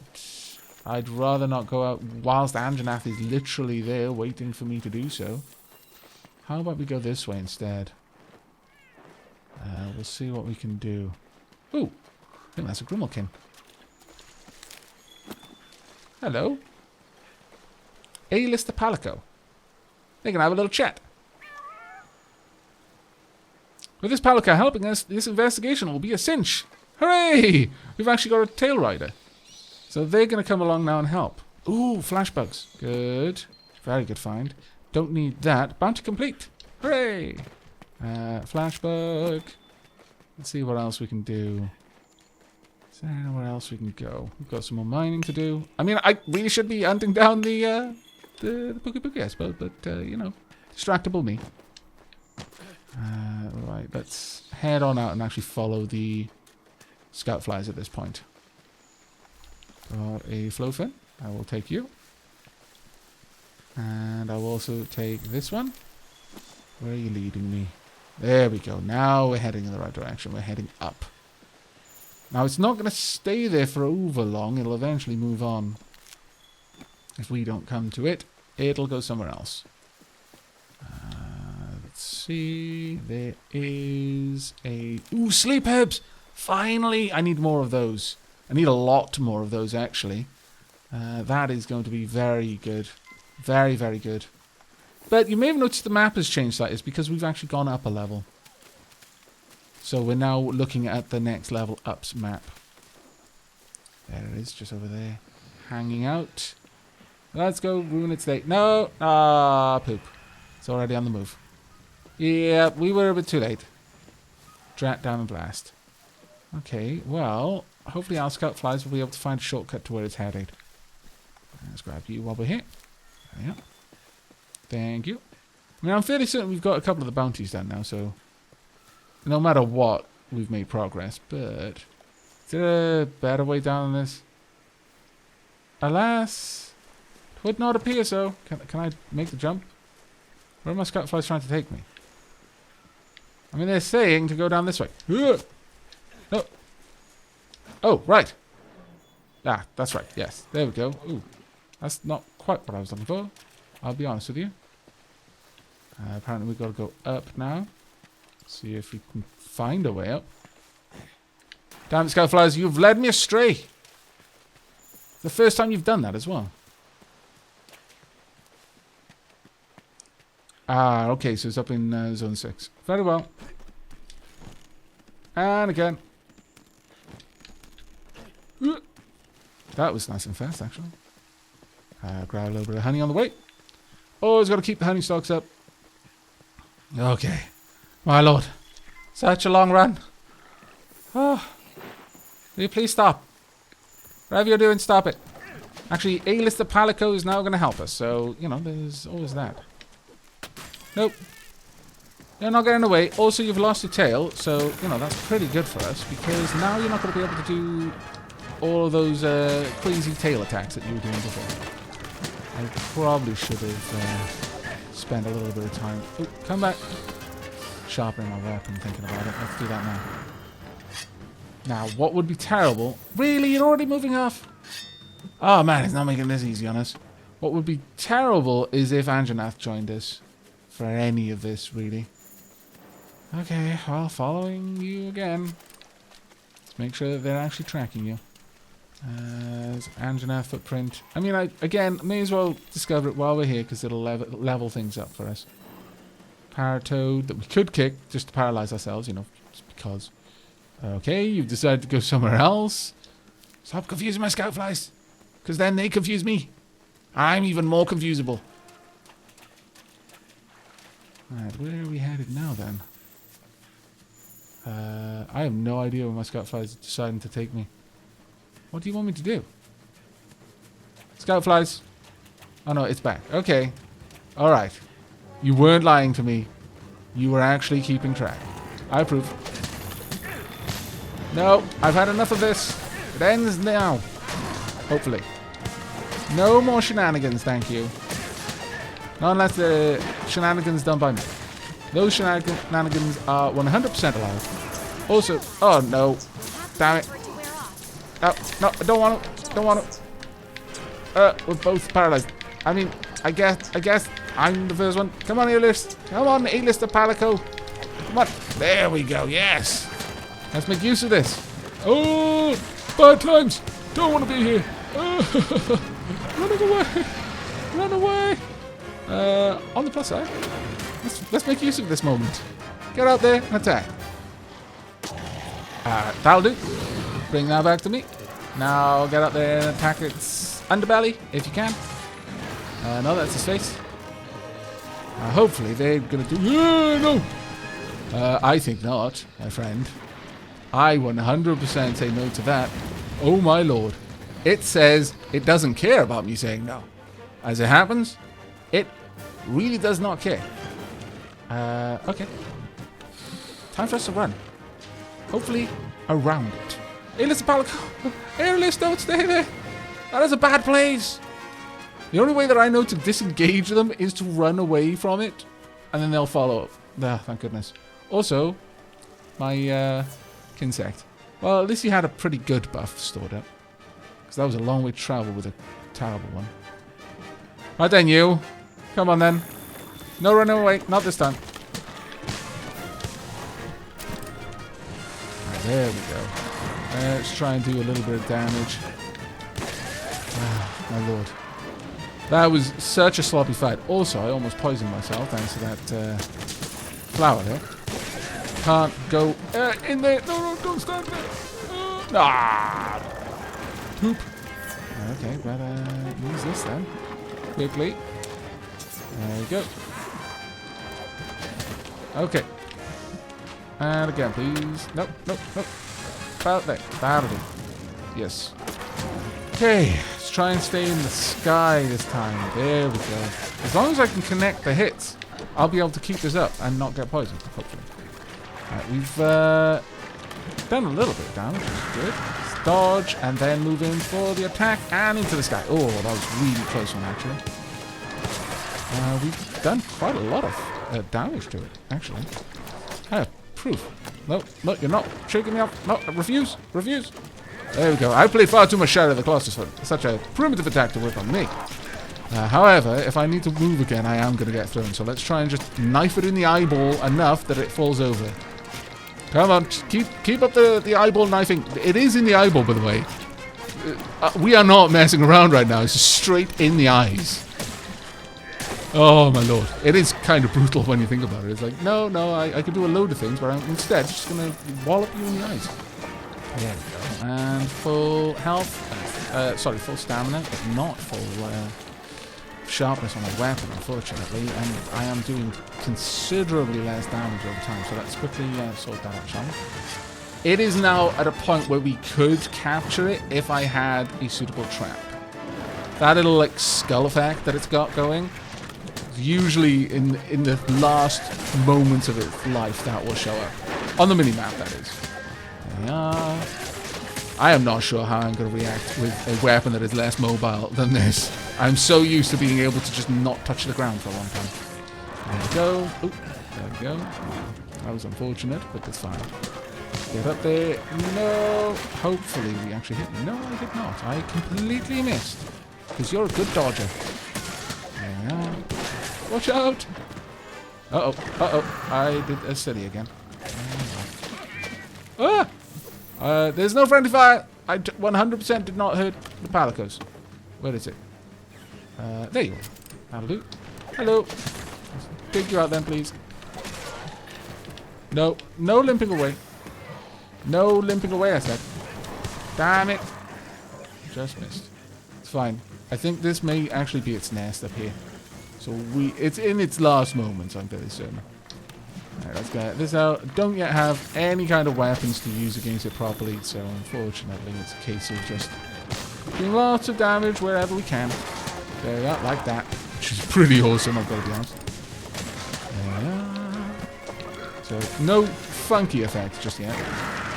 I'd rather not go out whilst Anjanath is literally there waiting for me to do so. How about we go this way instead? We'll see what we can do. Ooh, I think that's a Grimalkin. Hello. A-Lister Palico. They can have a little chat. With this Palika helping us, this investigation will be a cinch. Hooray! We've actually got a tail rider. So they're going to come along now and help. Ooh, flashbugs. Good. Very good find. Don't need that. Bounty complete. Hooray! Flashbug. Let's see what else we can do. Is there anywhere else we can go? We've got some more mining to do. I mean, I really should be hunting down the Pukei-Pukei, I suppose, but, you know, distractible me. Right, let's head on out and actually follow the scout flies at this point. Got a flowfin. I will take you. And I will also take this one. Where are you leading me? There we go. Now we're heading in the right direction. We're heading up. Now it's not going to stay there for over long. It'll eventually move on. If we don't come to it, it'll go somewhere else. Let's see. There is a... Ooh, sleep herbs! Finally! I need more of those. I need a lot more of those, actually. That is going to be very good. Very, very good. But you may have noticed the map has changed slightly. It's because we've actually gone up a level. So we're now looking at the next level up's map. There it is, just over there. Hanging out. Let's go ruin its day. No! Ah, poop. It's already on the move. Yeah, we were a bit too late. Drat down and blast. Okay, well, hopefully our scout flies will be able to find a shortcut to where it's headed. Let's grab you while we're here. There we are. Thank you. I mean, I'm fairly certain we've got a couple of the bounties done now, so no matter what, we've made progress. But is there a better way down than this? Alas, it would not appear so. Can I make the jump? Where are my scout flies trying to take me? I mean, they're saying to go down this way. No. Oh, right. Ah, that's right. Yes, there we go. Ooh, that's not quite what I was looking for. I'll be honest with you. Apparently we've got to go up now. See if we can find a way up. Damn it, Scoutflies, you've led me astray. The first time you've done that as well. Ah, okay, so it's up in Zone 6. Very well. And again. That was nice and fast, actually. Grab a little bit of honey on the way. Always got to keep the honey stocks up. Okay. My lord. Such a long run. Oh. Will you please stop? Whatever you're doing, stop it. Actually, A-lister Palico is now going to help us. So, you know, there's always that. Nope. You're not getting away. Also, you've lost your tail. So, you know, that's pretty good for us. Because now you're not going to be able to do all of those crazy tail attacks that you were doing before. I probably should have spent a little bit of time. Oh, come back. Sharpening my weapon, thinking about it. Let's do that now. Now, what would be terrible... Really? You're already moving off? Oh, man, it's not making this easy on us. What would be terrible is if Anjanath joined us for any of this, really. Okay, well, following you again. Let's make sure that they're actually tracking you. Anjanath footprint. I mean, again, may as well discover it while we're here because it'll level things up for us. Paratoad that we could kick just to paralyze ourselves, you know, just because. Okay, you've decided to go somewhere else. Stop confusing my scout flies, because then they confuse me. I'm even more confusable. Alright, where are we headed now then? I have no idea where my scout flies are deciding to take me. What do you want me to do? Scout flies. Oh no, it's back. Okay. Alright. You weren't lying to me. You were actually keeping track. I approve. No, I've had enough of this. It ends now. Hopefully. No more shenanigans, thank you. Not unless the shenanigans done by me. Those shenanigans are 100% allowed. Also, oh no. Damn it. Oh, no, I don't want to. Don't want to. We're both paralyzed. I mean, I guess I'm the first one. Come on, A-list. Come on, A-lister Palico. Come on. There we go, yes. Let's make use of this. Oh, bad times. Don't want to be here. Running away. Run away. On the plus side, let's make use of this moment. Get out there and attack. That'll do. Bring that back to me. Now get out there and attack its underbelly if you can. No, that's his face. Hopefully they're gonna do. No. I think not, my friend. I 100% say no to that. Oh my lord. It says it doesn't care about me saying no. As it happens, it really does not care. Okay. Time for us to run. Hopefully around it. Airless Palico! Airless, don't stay there! That is a bad place! The only way that I know to disengage them is to run away from it, and then they'll follow up. Ah, thank goodness. Also, my Kinsect. Well, at least he had a pretty good buff stored up. Because that was a long way to travel with a terrible one. Right then, you. Come on then. No running away. Not this time. Right, there we go. Let's try and do a little bit of damage. Ah, my lord. That was such a sloppy fight. Also, I almost poisoned myself thanks to that flower there. Can't go in there. No, don't stand there. Poop. Okay, better use this then. Quickly. There we go. Okay. And again, please. Nope. About there. That'll do. Yes. Okay. Let's try and stay in the sky this time. There we go. As long as I can connect the hits, I'll be able to keep this up and not get poisoned, hopefully. Right, we've done a little bit of damage, which is good. Let's dodge and then move in for the attack and into the sky. Oh, that was really close one, actually. We've done quite a lot of damage to it, actually. Proof. No, you're not shaking me off. No, refuse. There we go. I played far too much Shadow of the Colossus for such a primitive attack to work on me. However, if I need to move again, I am going to get thrown. So let's try and just knife it in the eyeball enough that it falls over. Come on, keep up the eyeball knifing. It is in the eyeball, by the way. We are not messing around right now. It's just straight in the eyes. Oh my lord. It is kind of brutal when you think about it. It's like, no, I could do a load of things, but I'm instead just going to wallop you in the eyes. There we go. And full health. Full stamina, but not full sharpness on my weapon, unfortunately. And I am doing considerably less damage over time, so let's quickly sort that out, shall we? It is now at a point where we could capture it if I had a suitable trap. That little like skull effect that it's got going, usually in the last moments of its life, that will show up. On the mini-map, that is. There we are. I am not sure how I'm going to react with a weapon that is less mobile than this. I'm so used to being able to just not touch the ground for a long time. There we go. Oh, there we go. That was unfortunate, but that's fine. Get up there. No. Hopefully we actually hit. No, I did not. I completely missed. Because you're a good dodger. There we are. Watch out. Uh-oh. I did a silly again. Ah! There's no friendly fire. I 100% did not hurt the palicos. Where is it? There you are. That'll do. Hello. Take you out then, please. No limping away. No limping away, I said. Damn it. Just missed. It's fine. I think this may actually be its nest up here. So it's in its last moments, I'm fairly certain. Alright, let's get this out. Don't yet have any kind of weapons to use against it properly, so unfortunately it's a case of just doing lots of damage wherever we can. There we are, like that. Which is pretty awesome, I've got to be honest. There we are. So, no funky effects just yet.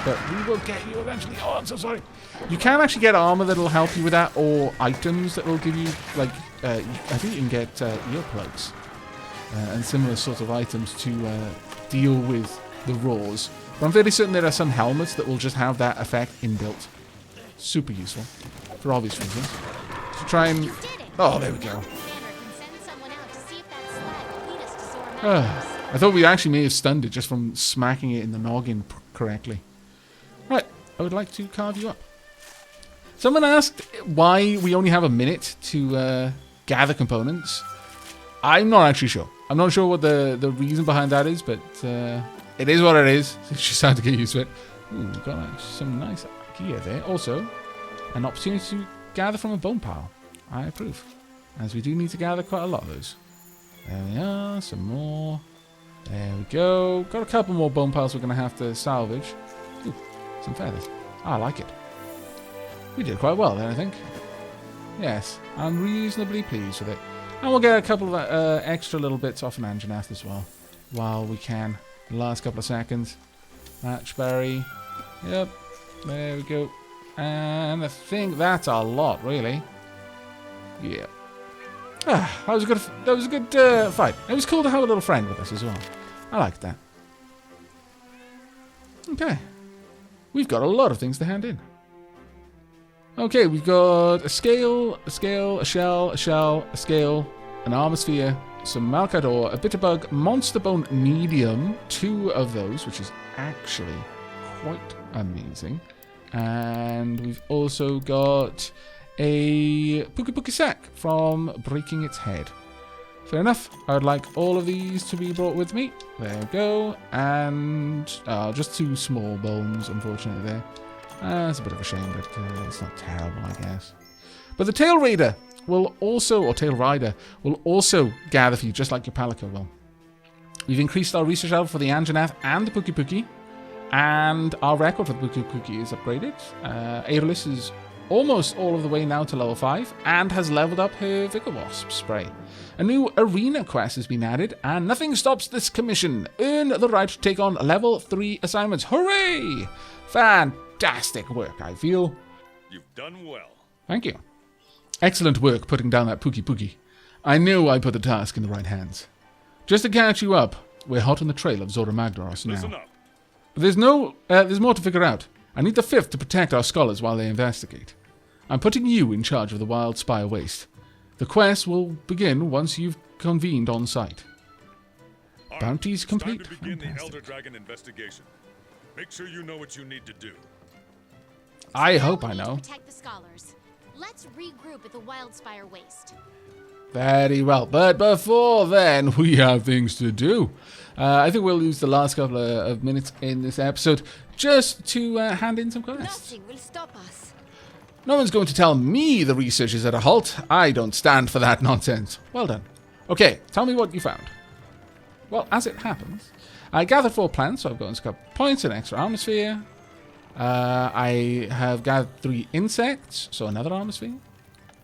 But we will get you eventually. Oh, I'm so sorry. You can actually get armor that'll help you with that, or items that will give you, like, I think you can get earplugs. And similar sort of items to deal with the roars. But I'm fairly certain there are some helmets that will just have that effect inbuilt. Super useful. For obvious reasons. To try and... Oh, there we go. I thought we actually may have stunned it just from smacking it in the noggin correctly. Right, I would like to carve you up. Someone asked why we only have a minute to gather components. I'm not actually sure. I'm not sure what the reason behind that is, but it is what it is. It's just hard to get used to it. Ooh, we've got some nice gear there. Also, an opportunity to gather from a bone pile. I approve. As we do need to gather quite a lot of those. There we are. Some more. There we go. Got a couple more bone piles we're going to have to salvage. Ooh, some feathers. I like it. We did quite well there, I think. Yes, I'm reasonably pleased with it. And we'll get a couple of extra little bits off an Anjanath as well. While we can. The last couple of seconds. Matchberry. Yep. There we go. And I think that's a lot, really. Yeah. Ah, that was a good fight. It was cool to have a little friend with us as well. I liked that. Okay. We've got a lot of things to hand in. Okay, we've got a scale, a shell, a scale, an armor sphere, some malachite ore, a bitterbug, monster bone medium, 2 of those, which is actually quite amazing. And we've also got a Pukei-Pukei sack from breaking its head. Fair enough. I would like all of these to be brought with me. There we go. And just 2 small bones, unfortunately, there. It's a bit of a shame, but it's not terrible, I guess. But the Tail Raider will also, or Tail Rider, will also gather for you, just like your Palico will. We've increased our research level for the Anjanath and the Pukei-Pukei, and our record for the Pukei-Pukei is upgraded. Aerolis is almost all of the way now to level 5, and has leveled up her Vigor Wasp spray. A new arena quest has been added, and nothing stops this commission. Earn the right to take on level 3 assignments. Hooray! Fantastic work, I feel. You've done well. Thank you. Excellent work putting down that Pukei-Pukei. I knew I put the task in the right hands. Just to catch you up, we're hot on the trail of Zora Magdaros now. Listen up. But there's more to figure out. I need the 5th to protect our scholars while they investigate. I'm putting you in charge of the Wild Spire Waste. The quest will begin once you've convened on site. All Bounties right, complete. It's time to begin the Fantastic. Elder Dragon investigation. Make sure you know what you need to do. I hope I We need to know. Protect the scholars. Let's regroup at the Wildspire Waste. Very well. But before then, we have things to do. I think we'll use the last couple of minutes in this episode just to hand in some quests. Nothing will stop us. No one's going to tell me the research is at a halt. I don't stand for that nonsense. Well done. Okay, tell me what you found. Well, as it happens, I gathered 4 plants, so I've gotten a couple points, an extra armor sphere. I have gathered 3 insects, so another armor sphere.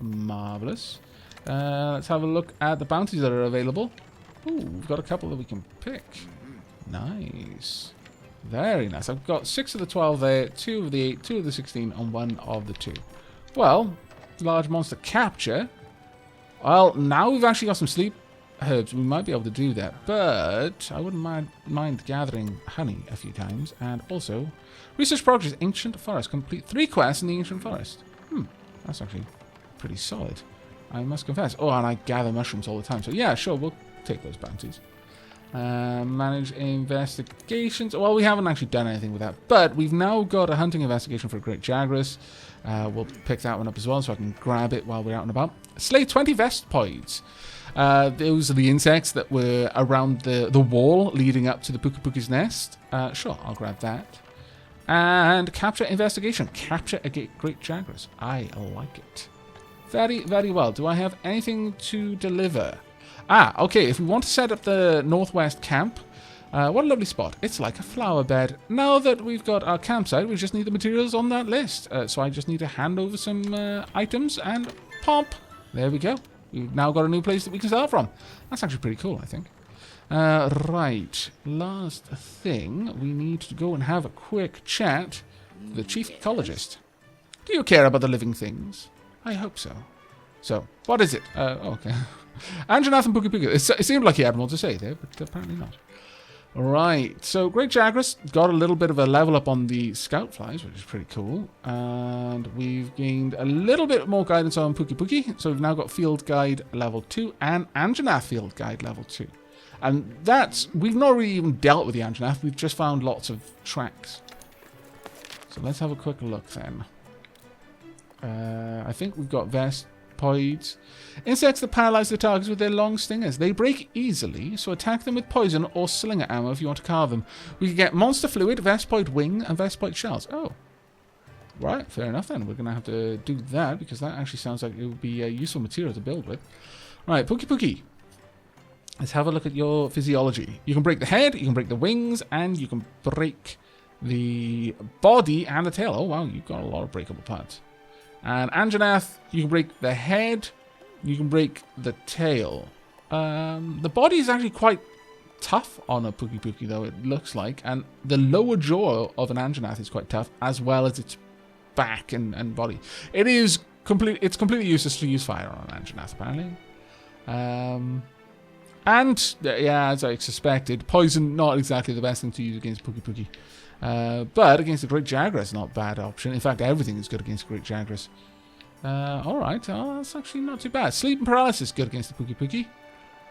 Marvellous. Let's have a look at the bounties that are available. Ooh, we've got a couple that we can pick. Nice. Very nice. I've got 6 of the 12 there, 2 of the 8, 2 of the 16, and 1 of the 2. Well, large monster capture. Well, now we've actually got some sleep herbs. We might be able to do that, but I wouldn't mind gathering honey a few times. And also, research progress, Ancient Forest. Complete 3 quests in the Ancient Forest. That's actually pretty solid, I must confess. Oh, and I gather mushrooms all the time. So yeah, sure, we'll take those bounties. Manage investigations. Well, we haven't actually done anything with that, but we've now got a hunting investigation for a great Jaggerus. We'll pick that one up as well, so I can grab it while we're out and about. Slay 20 Vespoids. Those are the insects that were around the wall leading up to the Pukei-Pukei's nest. Sure, I'll grab that. And capture investigation. Capture a great Jaggerus. I like it. Very, very well. Do I have anything to deliver? Okay. If we want to set up the northwest camp, what a lovely spot. It's like a flower bed. Now that we've got our campsite, we just need the materials on that list. So I just need to hand over some items and pop. There we go. We've now got a new place that we can start from. That's actually pretty cool, I think. Right. Last thing, we need to go and have a quick chat with the chief ecologist. Do you care about the living things? I hope so. So, what is it? Okay. Anjanath and Pukei-Pukei. It seemed like he had more to say there, but apparently not. Right, so Great Jaggerus got a little bit of a level up on the scout flies, which is pretty cool. And we've gained a little bit more guidance on Pukei-Pukei. So we've now got Field Guide level 2 and Anjanath Field Guide level 2. And we've not really even dealt with the Anjanath, we've just found lots of tracks. So let's have a quick look then. I think we've got Poids. Insects that paralyze their targets with their long stingers. They break easily, so attack them with poison or slinger ammo if you want to carve them. We can get monster fluid, Vespoid wing, and Vespoid shells. Oh. Right, fair enough then. We're going to have to do that because that actually sounds like it would be a useful material to build with. Right, Pukei-Pukei. Let's have a look at your physiology. You can break the head, you can break the wings, and you can break the body and the tail. Oh wow, you've got a lot of breakable parts. And Anjanath, you can break the head, you can break the tail. The body is actually quite tough on a Pukei-Pukei though, it looks like. And the lower jaw of an Anjanath is quite tough, as well as its back and body. It's completely useless to use fire on an Anjanath, apparently. And, yeah, as I suspected, poison not exactly the best thing to use against Pukei-Pukei. But against the Great Jagger, it's not a bad option. In fact, everything is good against Great Jaggers. Alright, that's actually not too bad. Sleep and paralysis is good against the Pukei-Pukei.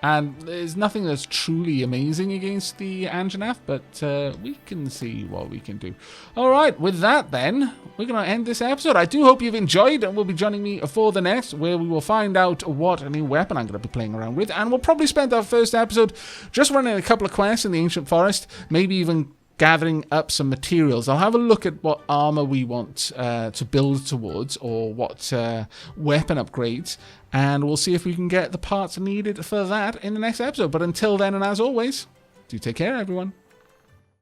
And there's nothing that's truly amazing against the Anjanath, but we can see what we can do. Alright, with that then, we're going to end this episode. I do hope you've enjoyed and will be joining me for the next, where we will find out what new weapon I'm going to be playing around with. And we'll probably spend our first episode just running a couple of quests in the Ancient Forest, maybe even gathering up some materials. I'll have a look at what armor we want to build towards, or what weapon upgrades, and we'll see if we can get the parts needed for that in the next episode. But until then, and as always, do take care, everyone.